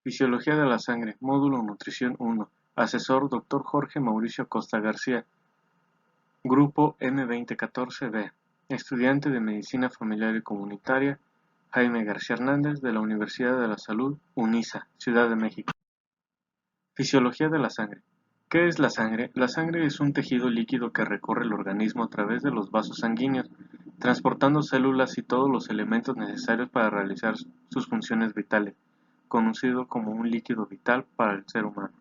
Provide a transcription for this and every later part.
Fisiología de la sangre, módulo Nutrición 1. Asesor Dr. Jorge Mauricio Costa García, Grupo M2014-B. Estudiante de Medicina Familiar y Comunitaria, Jaime García Hernández, de la Universidad de la Salud, UNISA, Ciudad de México. Fisiología de la sangre. ¿Qué es la sangre? La sangre es un tejido líquido que recorre el organismo a través de los vasos sanguíneos, transportando células y todos los elementos necesarios para realizar sus funciones vitales, conocido como un líquido vital para el ser humano.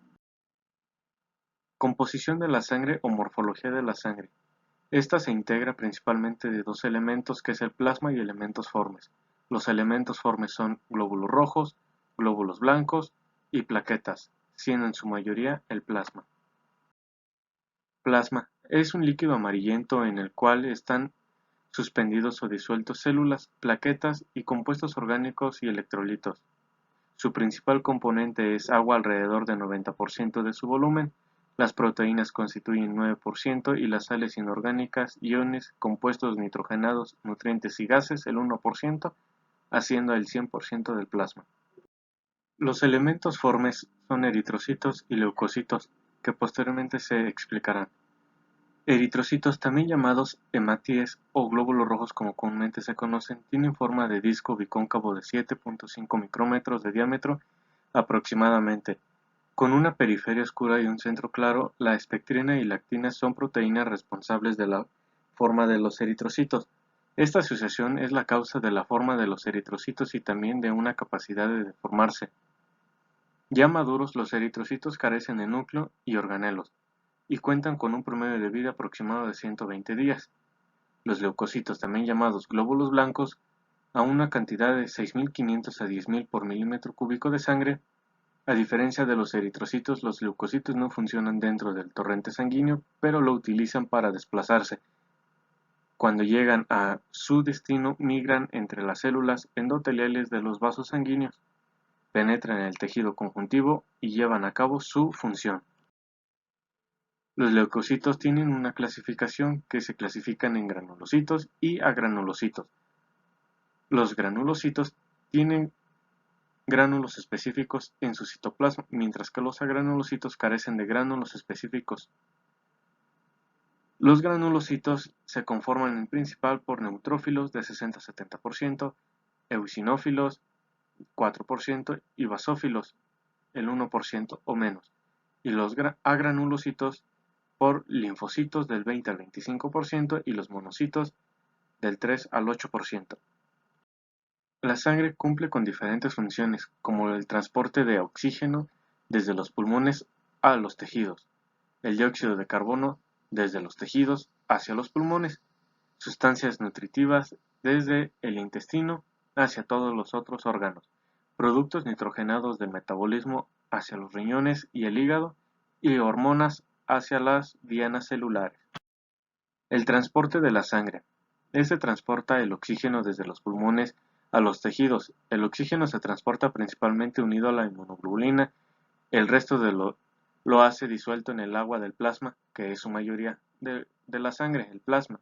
Composición de la sangre o morfología de la sangre. Esta se integra principalmente de dos elementos que es el plasma y elementos formes. Los elementos formes son glóbulos rojos, glóbulos blancos y plaquetas, siendo en su mayoría el plasma. Plasma es un líquido amarillento en el cual están suspendidos o disueltos células, plaquetas y compuestos orgánicos y electrolitos. Su principal componente es agua alrededor del 90% de su volumen, las proteínas constituyen 9% y las sales inorgánicas, iones, compuestos nitrogenados, nutrientes y gases el 1%, haciendo el 100% del plasma. Los elementos formes son eritrocitos y leucocitos, que posteriormente se explicarán. Eritrocitos, también llamados hematíes o glóbulos rojos como comúnmente se conocen, tienen forma de disco bicóncavo de 7.5 micrómetros de diámetro aproximadamente, con una periferia oscura y un centro claro. La espectrina y la actina son proteínas responsables de la forma de los eritrocitos. Esta asociación es la causa de la forma de los eritrocitos y también de una capacidad de deformarse. Ya maduros, los eritrocitos carecen de núcleo y organelos, y cuentan con un promedio de vida aproximado de 120 días. Los leucocitos, también llamados glóbulos blancos, a una cantidad de 6.500 a 10.000 por milímetro cúbico de sangre. A diferencia de los eritrocitos, los leucocitos no funcionan dentro del torrente sanguíneo, pero lo utilizan para desplazarse. Cuando llegan a su destino, migran entre las células endoteliales de los vasos sanguíneos, penetran en el tejido conjuntivo y llevan a cabo su función. Los leucocitos tienen una clasificación que se clasifican en granulocitos y agranulocitos. Los granulocitos tienen gránulos específicos en su citoplasma, mientras que los agranulocitos carecen de gránulos específicos. Los granulocitos se conforman en principal por neutrófilos de 60-70%, eosinófilos 4% y basófilos el 1% o menos, y los agranulocitos por linfocitos del 20 al 25% y los monocitos del 3 al 8%. La sangre cumple con diferentes funciones, como el transporte de oxígeno desde los pulmones a los tejidos, el dióxido de carbono desde los tejidos hacia los pulmones, sustancias nutritivas desde el intestino hacia todos los otros órganos, productos nitrogenados del metabolismo hacia los riñones y el hígado, y hormonas hacia las dianas celulares. El transporte de la sangre. Este transporta el oxígeno desde los pulmones a los tejidos. El oxígeno se transporta principalmente unido a la inmunoglobulina, el resto lo hace disuelto en el agua del plasma, que es su mayoría de la sangre, el plasma,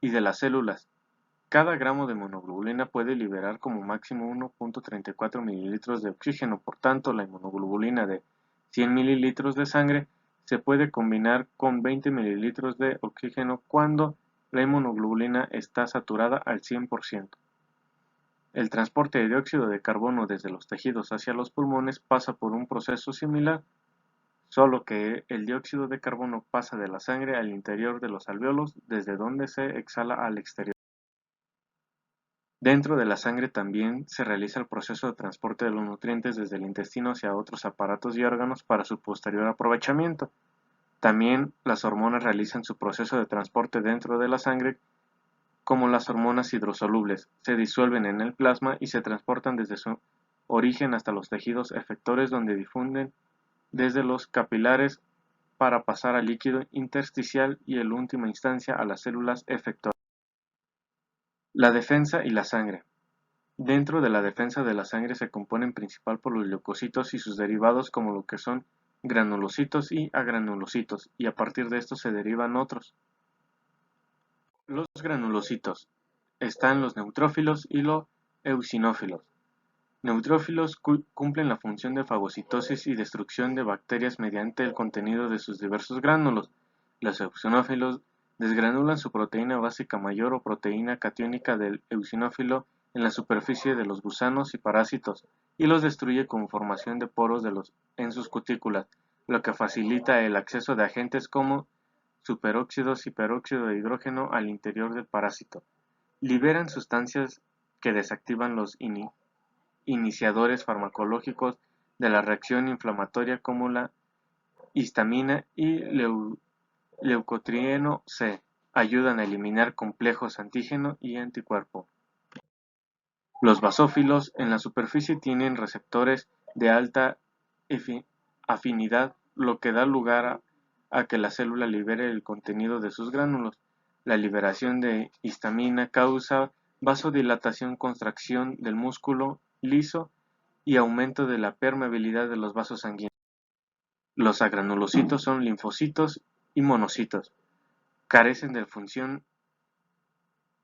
y de las células. Cada gramo de inmunoglobulina puede liberar como máximo 1.34 mililitros de oxígeno, por tanto la inmunoglobulina de 100 mililitros de sangre se puede combinar con 20 mililitros de oxígeno cuando la inmunoglobulina está saturada al 100%. El transporte de dióxido de carbono desde los tejidos hacia los pulmones pasa por un proceso similar, solo que el dióxido de carbono pasa de la sangre al interior de los alvéolos, desde donde se exhala al exterior. Dentro de la sangre también se realiza el proceso de transporte de los nutrientes desde el intestino hacia otros aparatos y órganos para su posterior aprovechamiento. También las hormonas realizan su proceso de transporte dentro de la sangre, como las hormonas hidrosolubles, se disuelven en el plasma y se transportan desde su origen hasta los tejidos efectores, donde difunden desde los capilares para pasar al líquido intersticial y en última instancia a las células efectoras. La defensa y la sangre. Dentro de la defensa de la sangre se componen principal por los leucocitos y sus derivados, como lo que son granulocitos y agranulocitos, y a partir de estos se derivan otros. Los granulocitos están los neutrófilos y los eosinófilos. Neutrófilos cumplen la función de fagocitosis y destrucción de bacterias mediante el contenido de sus diversos gránulos. Los eosinófilos desgranulan su proteína básica mayor o proteína catiónica del eosinófilo en la superficie de los gusanos y parásitos y los destruye con formación de poros en sus cutículas, lo que facilita el acceso de agentes como superóxidos y peróxido de hidrógeno al interior del parásito. Liberan sustancias que desactivan los iniciadores farmacológicos de la reacción inflamatoria como la histamina y leucotrieno C. Ayudan a eliminar complejos antígeno y anticuerpo. Los basófilos en la superficie tienen receptores de alta afinidad, lo que da lugar a que la célula libere el contenido de sus gránulos. La liberación de histamina causa vasodilatación, contracción del músculo liso y aumento de la permeabilidad de los vasos sanguíneos. Los agranulocitos son linfocitos y monocitos. Carecen de función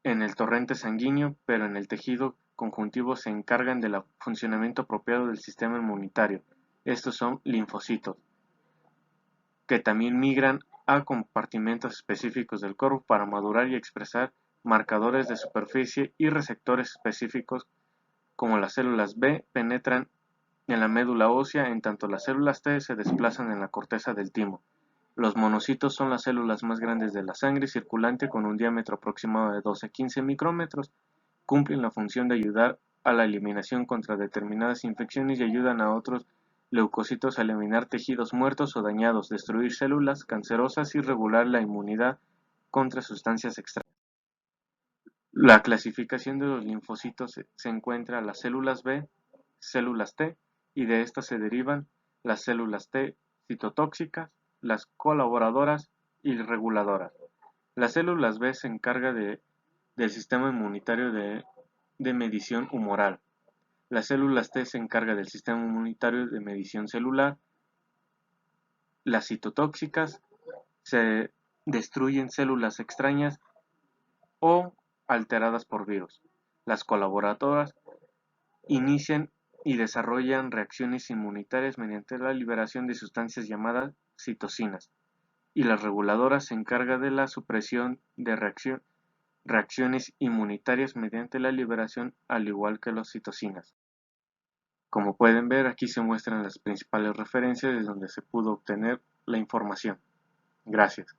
en el torrente sanguíneo, pero en el tejido conjuntivo se encargan del funcionamiento apropiado del sistema inmunitario. Estos son linfocitos, que también migran a compartimentos específicos del cuerpo para madurar y expresar marcadores de superficie, y receptores específicos como las células B penetran en la médula ósea, en tanto las células T se desplazan en la corteza del timo. Los monocitos son las células más grandes de la sangre circulante con un diámetro aproximado de 12 a 15 micrómetros. Cumplen la función de ayudar a la eliminación contra determinadas infecciones y ayudan a otros leucocitos a eliminar tejidos muertos o dañados, destruir células cancerosas y regular la inmunidad contra sustancias extrañas. La clasificación de los linfocitos se encuentra las células B, células T, y de estas se derivan las células T citotóxicas, las colaboradoras y reguladoras. Las células B se encarga del sistema inmunitario de medición humoral. Las células T se encarga del sistema inmunitario de medición celular. Las citotóxicas se destruyen células extrañas o alteradas por virus. Las colaboradoras inician y desarrollan reacciones inmunitarias mediante la liberación de sustancias llamadas citocinas, y las reguladoras se encargan de la supresión de reacciones inmunitarias mediante la liberación, al igual que las citocinas. Como pueden ver, aquí se muestran las principales referencias de donde se pudo obtener la información. Gracias.